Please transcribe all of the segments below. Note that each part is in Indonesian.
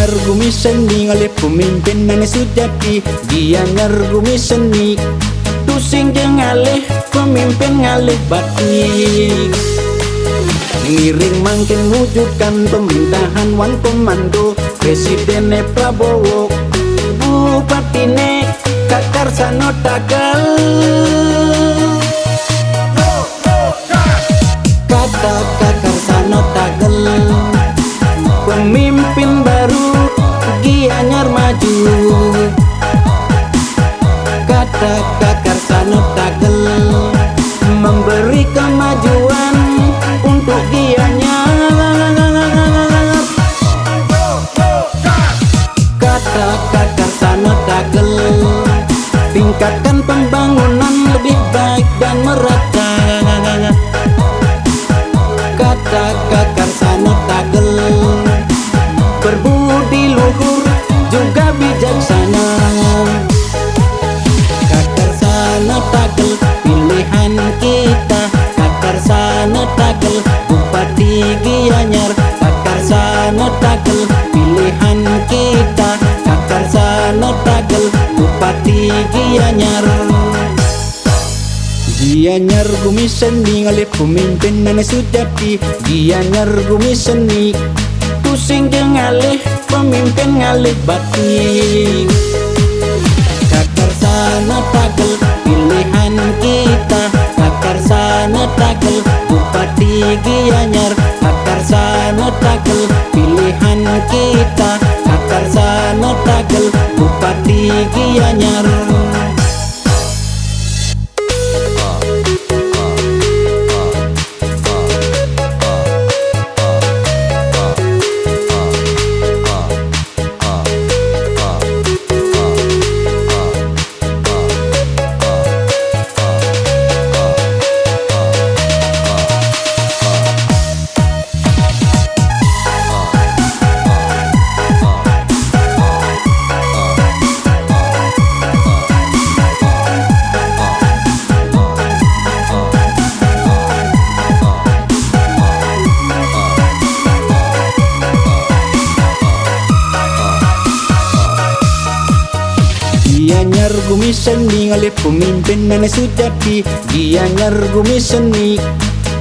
Gianyar Gumi Seni oleh pemimpin Nane Sujati. Gianyar Gumi Seni tusing jengalih pemimpin ngalih batik. Ngiring mangkin wujudkan pemerintahan Wan Komando. Presidennya Prabowo, Bupatine Kakarsano Tagal. Kata Kakarsano Tagal, pemimpin baru Gianyar maju. Kata Kakarsano Tagal, memberi kemajuan untuk Gianyar. Kata Kakarsano Tagal, tingkatkan pembangunan lebih baik dan merata. Kata Kakarsano Tagal, berbudi luhur juga bijaksana. Kakarsano Tagal pilihan kita. Kakarsano Tagal Bupati Gianyar. Kakarsano Tagal pilihan kita. Kakarsano Tagal Bupati Gianyar. Gianyar Gumi Seni oleh pemimpin Nane Sujati. Gianyar Gumi Seni tusing jengalih pemimpin ngalih batik. Kakarsano Tagal pilihan kita. Kakarsano Tagal Bupati Gianyar. Kakarsano Tagal pilihan kita. Kakarsano Tagal Bupati Gianyar. Gianyar Gumi Seni oleh pemimpin Nane Sujati. Gianyar Gumi Seni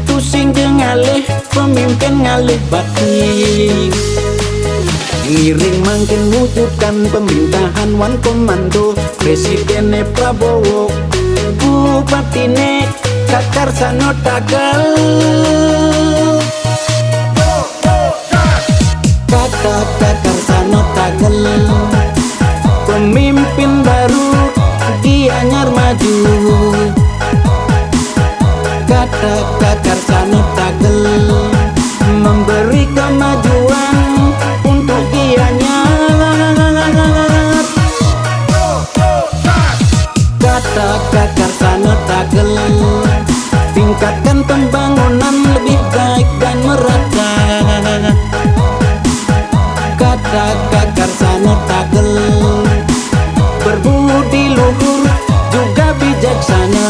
tusing jengalih pemimpin ngalih batik. Ngiring mangkin wujudkan pemerintahan Wan Komando. Presidennya Prabowo, Bupatine Kakarsano Tagal. Kata Kakarsano Tagal, pemimpin baru Gianyar maju. Kata Kakarsano Tagal, memberi kemajuan untuk Gianyar. Kata Kakarsano Tagal, tingkatkan pembangunan lebih baik dan merata. Kata Kakarsano Tagal, berbudi luhur juga bijaksana.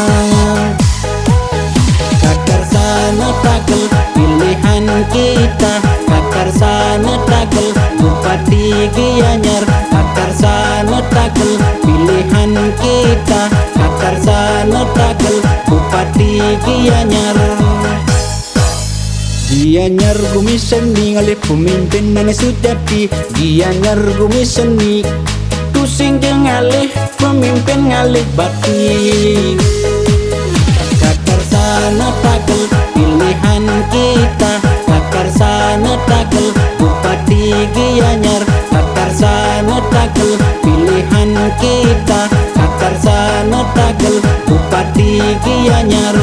Kakarsano Tagal pilihan kita. Kakarsano Tagal Bupati Gianyar. Kakarsano Tagal pilihan kita. Kakarsano Tagal Bupati Gianyar. Gianyar Gumi Seni oleh pemimpin Nane Sujati. Gianyar Gumi Seni tusing jengalih pemimpin ngalih batik. Kakarsano Tagal pilihan kita. Kakarsano Tagal Bupati Gianyar. Kakarsano Tagal pilihan kita. Kakarsano Tagal Bupati Gianyar.